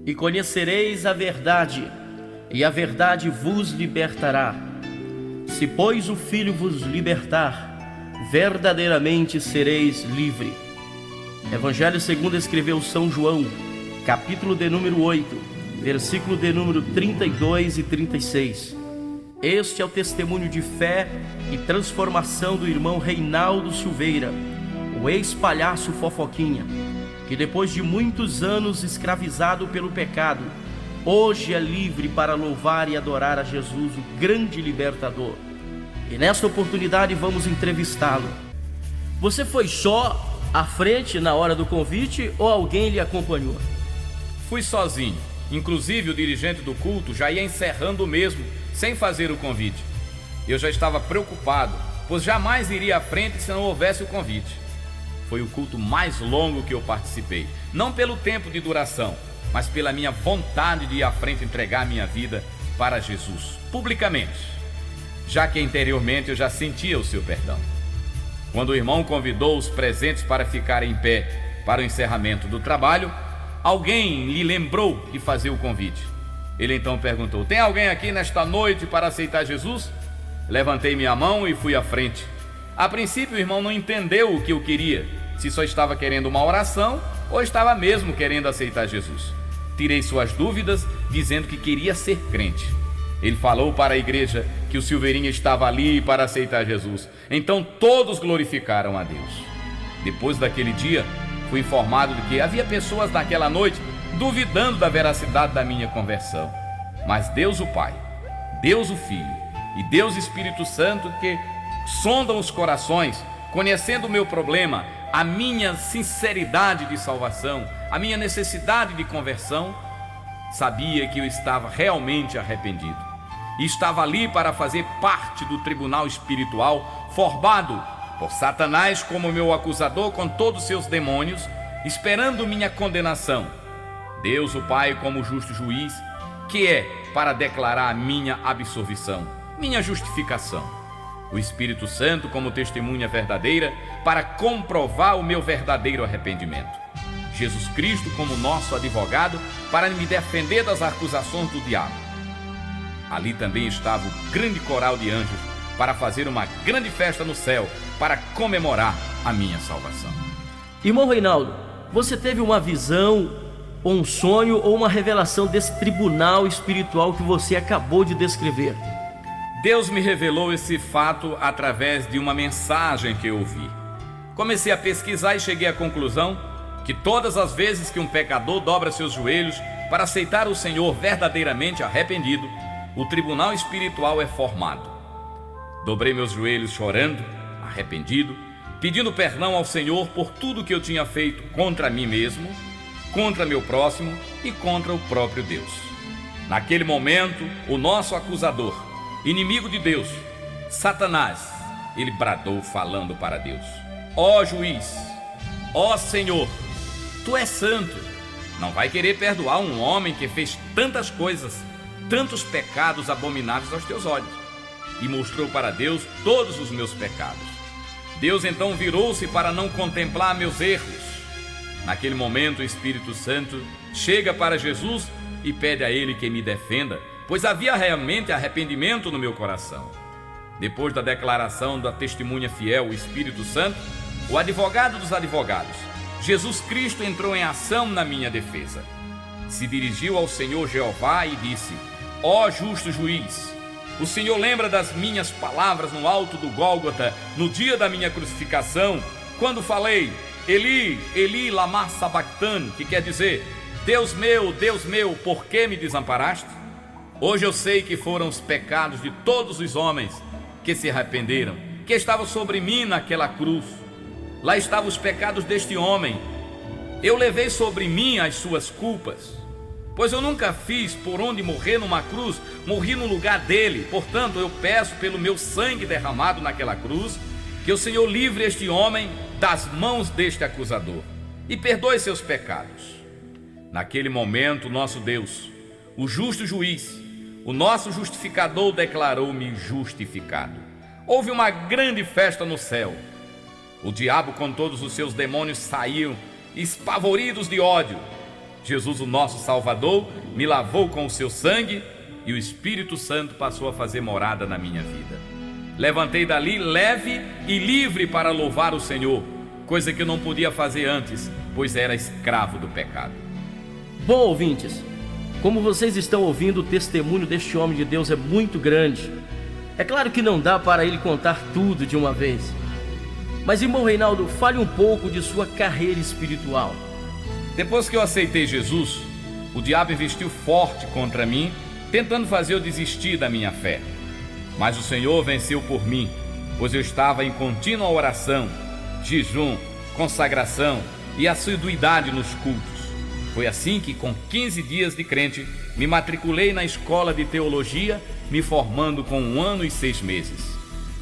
e conhecereis a verdade, e a verdade vos libertará. Se, pois, o Filho vos libertar, verdadeiramente sereis livre. Evangelho segundo escreveu São João, capítulo de número 8, versículo de número 32 e 36. Este é o testemunho de fé e transformação do irmão Reinaldo Silveira, o ex-palhaço fofoquinha, que depois de muitos anos escravizado pelo pecado, hoje é livre para louvar e adorar a Jesus, o grande libertador. E nesta oportunidade vamos entrevistá-lo. Você foi só à frente na hora do convite ou alguém lhe acompanhou? Fui sozinho. Inclusive o dirigente do culto já ia encerrando o mesmo, sem fazer o convite. Eu já estava preocupado, pois jamais iria à frente se não houvesse o convite. Foi o culto mais longo que eu participei, não pelo tempo de duração, mas pela minha vontade de ir à frente entregar minha vida para Jesus, publicamente, já que interiormente eu já sentia o seu perdão. Quando o irmão convidou os presentes para ficarem em pé para o encerramento do trabalho, alguém lhe lembrou de fazer o convite. Ele então perguntou: tem alguém aqui nesta noite para aceitar Jesus? Levantei minha mão e fui à frente. A princípio o irmão não entendeu o que eu queria, se só estava querendo uma oração ou estava mesmo querendo aceitar Jesus. Tirei suas dúvidas, dizendo que queria ser crente. Ele falou para a igreja que o Silveirinha estava ali para aceitar Jesus. Então todos glorificaram a Deus. Depois daquele dia, fui informado de que havia pessoas naquela noite duvidando da veracidade da minha conversão. Mas Deus o Pai, Deus o Filho e Deus Espírito Santo, que sondam os corações, conhecendo o meu problema, a minha sinceridade de salvação, a minha necessidade de conversão, sabia que eu estava realmente arrependido e estava ali para fazer parte do tribunal espiritual formado por Satanás como meu acusador com todos seus demônios, esperando minha condenação. Deus o Pai como justo juiz, que é para declarar minha absolvição, minha justificação. O Espírito Santo como testemunha verdadeira para comprovar o meu verdadeiro arrependimento. Jesus Cristo como nosso advogado para me defender das acusações do diabo. Ali também estava o grande coral de anjos para fazer uma grande festa no céu, para comemorar a minha salvação. Irmão Reinaldo, você teve uma visão, ou um sonho, ou uma revelação desse tribunal espiritual que você acabou de descrever? Deus me revelou esse fato através de uma mensagem que eu ouvi. Comecei a pesquisar e cheguei à conclusão que todas as vezes que um pecador dobra seus joelhos para aceitar o Senhor verdadeiramente arrependido, o tribunal espiritual é formado. Dobrei meus joelhos chorando, arrependido, pedindo perdão ao Senhor por tudo que eu tinha feito contra mim mesmo, contra meu próximo e contra o próprio Deus. Naquele momento, o nosso acusador, inimigo de Deus, Satanás, ele bradou falando para Deus: ó juiz, ó Senhor, tu és santo, não vai querer perdoar um homem que fez tantas coisas, tantos pecados abomináveis aos teus olhos. E mostrou para Deus todos os meus pecados. Deus então virou-se para não contemplar meus erros. Naquele momento o Espírito Santo chega para Jesus e pede a ele que me defenda, pois havia realmente arrependimento no meu coração. Depois da declaração da testemunha fiel, o Espírito Santo, o advogado dos advogados, Jesus Cristo entrou em ação na minha defesa. Se dirigiu ao Senhor Jeová e disse: ó justo juiz, o Senhor lembra das minhas palavras no alto do Gólgota, no dia da minha crucificação, quando falei: Eli, Eli, lama sabachthani, que quer dizer: Deus meu, por que me desamparaste? Hoje eu sei que foram os pecados de todos os homens que se arrependeram, que estavam sobre mim naquela cruz. Lá estavam os pecados deste homem. Eu levei sobre mim as suas culpas, pois eu nunca fiz por onde morrer numa cruz, morri no lugar dele. Portanto, eu peço pelo meu sangue derramado naquela cruz, que o Senhor livre este homem das mãos deste acusador e perdoe seus pecados. Naquele momento, nosso Deus, o justo juiz, o nosso justificador, declarou-me justificado. Houve uma grande festa no céu. O diabo com todos os seus demônios saíram espavoridos de ódio. Jesus, o nosso Salvador, me lavou com o seu sangue e o Espírito Santo passou a fazer morada na minha vida. Levantei dali leve e livre para louvar o Senhor, coisa que eu não podia fazer antes, pois era escravo do pecado. Bom, ouvintes, como vocês estão ouvindo, o testemunho deste homem de Deus é muito grande. É claro que não dá para ele contar tudo de uma vez. Mas, irmão Reinaldo, fale um pouco de sua carreira espiritual. Depois que eu aceitei Jesus, o diabo investiu forte contra mim, tentando fazer eu desistir da minha fé. Mas o Senhor venceu por mim, pois eu estava em contínua oração, jejum, consagração e assiduidade nos cultos. Foi assim que, com 15 dias de crente, me matriculei na escola de teologia, me formando com 1 ano e 6 meses.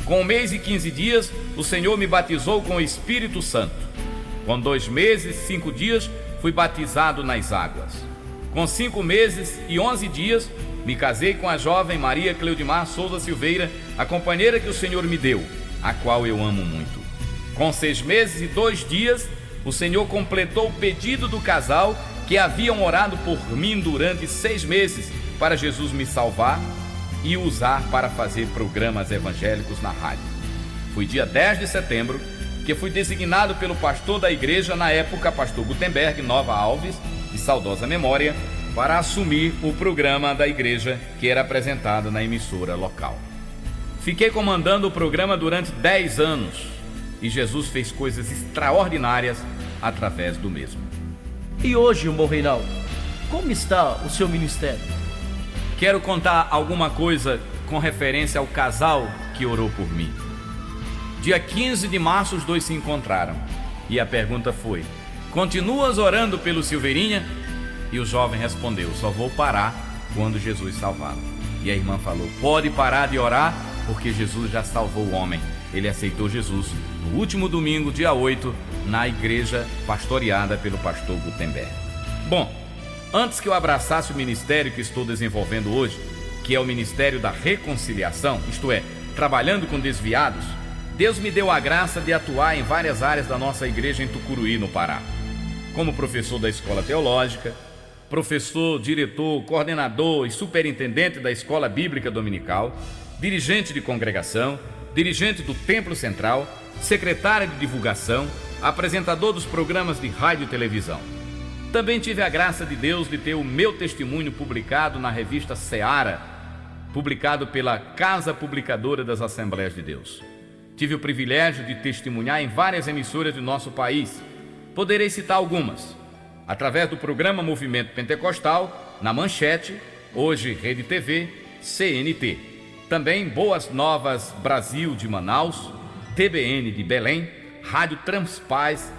Com 1 mês e 15 dias, o Senhor me batizou com o Espírito Santo. Com 2 meses e 5 dias, fui batizado nas águas. Com 5 meses e 11 dias, me casei com a jovem Maria Cleudimar Souza Silveira, a companheira que o Senhor me deu, a qual eu amo muito. Com 6 meses e 2 dias, o Senhor completou o pedido do casal que haviam orado por mim durante 6 meses para Jesus me salvar e usar para fazer programas evangélicos na rádio. Foi dia 10 de setembro que fui designado pelo pastor da igreja, na época pastor Gutenberg Nova Alves, de saudosa memória, para assumir o programa da igreja que era apresentado na emissora local. Fiquei comandando o programa durante 10 anos e Jesus fez coisas extraordinárias através do mesmo. E hoje, irmão Reinaldo, como está o seu ministério? Quero contar alguma coisa com referência ao casal que orou por mim. Dia 15 de março os dois se encontraram e a pergunta foi: continuas orando pelo Silveirinha? E o jovem respondeu: só vou parar quando Jesus salvá-lo. E a irmã falou: pode parar de orar, porque Jesus já salvou o homem. Ele aceitou Jesus no último domingo, dia 8, na igreja pastoreada pelo pastor Gutenberg. Bom, antes que eu abraçasse o ministério que estou desenvolvendo hoje, que é o Ministério da Reconciliação, isto é, trabalhando com desviados, Deus me deu a graça de atuar em várias áreas da nossa igreja em Tucuruí, no Pará. Como professor da escola teológica, professor, diretor, coordenador e superintendente da escola bíblica dominical, dirigente de congregação, dirigente do Templo Central, secretário de divulgação, apresentador dos programas de rádio e televisão. Também tive a graça de Deus de ter o meu testemunho publicado na revista Seara, publicado pela Casa Publicadora das Assembleias de Deus. Tive o privilégio de testemunhar em várias emissoras do nosso país. Poderei citar algumas: através do programa Movimento Pentecostal, na Manchete, hoje Rede TV, CNT. Também Boas Novas Brasil de Manaus, TBN de Belém, Rádio Transpaz,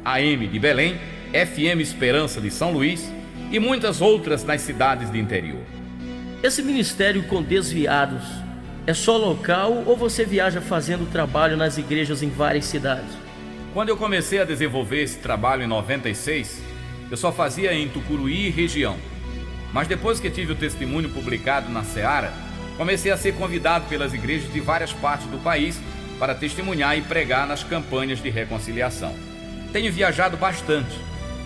AM de Belém, FM Esperança de São Luís e muitas outras nas cidades de interior. Esse ministério com desviados é só local ou você viaja fazendo trabalho nas igrejas em várias cidades? Quando eu comecei a desenvolver esse trabalho em 96, eu só fazia em Tucuruí e região. Mas depois que tive o testemunho publicado na Seara, comecei a ser convidado pelas igrejas de várias partes do país para testemunhar e pregar nas campanhas de reconciliação. Tenho viajado bastante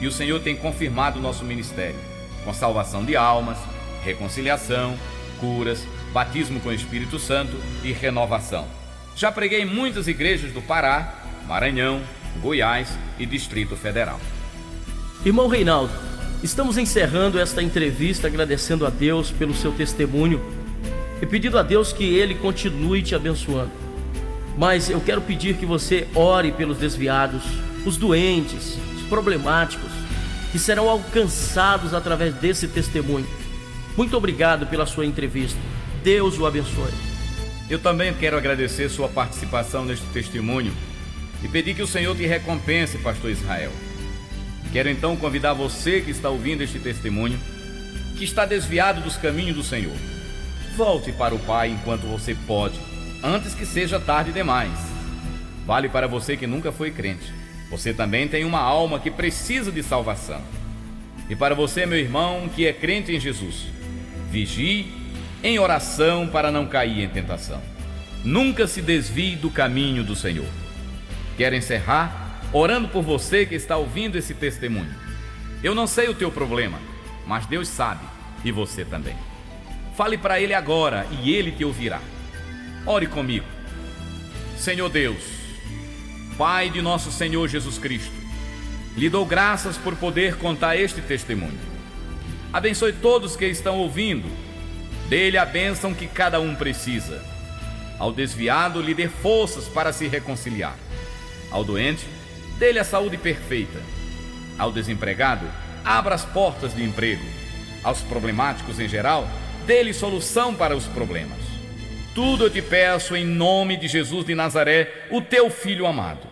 e o Senhor tem confirmado o nosso ministério, com salvação de almas, reconciliação, curas, batismo com o Espírito Santo e renovação. Já preguei em muitas igrejas do Pará, Maranhão, Goiás e Distrito Federal. Irmão Reinaldo, estamos encerrando esta entrevista agradecendo a Deus pelo seu testemunho e pedindo a Deus que Ele continue te abençoando. Mas eu quero pedir que você ore pelos desviados, os doentes, os problemáticos, que serão alcançados através desse testemunho. Muito obrigado pela sua entrevista. Deus o abençoe. Eu também quero agradecer sua participação neste testemunho e pedir que o Senhor te recompense, pastor Israel. Quero então convidar você que está ouvindo este testemunho, que está desviado dos caminhos do Senhor. Volte para o Pai enquanto você pode, antes que seja tarde demais. Vale para você que nunca foi crente. Você também tem uma alma que precisa de salvação. E para você, meu irmão, que é crente em Jesus, vigie em oração para não cair em tentação. Nunca se desvie do caminho do Senhor. Quero encerrar orando por você que está ouvindo esse testemunho. Eu não sei o teu problema, mas Deus sabe, e você também. Fale para Ele agora e Ele te ouvirá. Ore comigo. Senhor Deus, Pai de nosso Senhor Jesus Cristo, lhe dou graças por poder contar este testemunho. Abençoe todos que estão ouvindo. Dê-lhe a bênção que cada um precisa. Ao desviado, lhe dê forças para se reconciliar. Ao doente, dê-lhe a saúde perfeita. Ao desempregado, abra as portas de emprego. Aos problemáticos em geral, dê-lhe solução para os problemas. Tudo eu te peço em nome de Jesus de Nazaré, o teu Filho amado.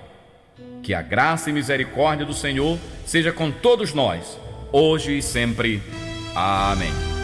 Que a graça e misericórdia do Senhor seja com todos nós, hoje e sempre. Amém.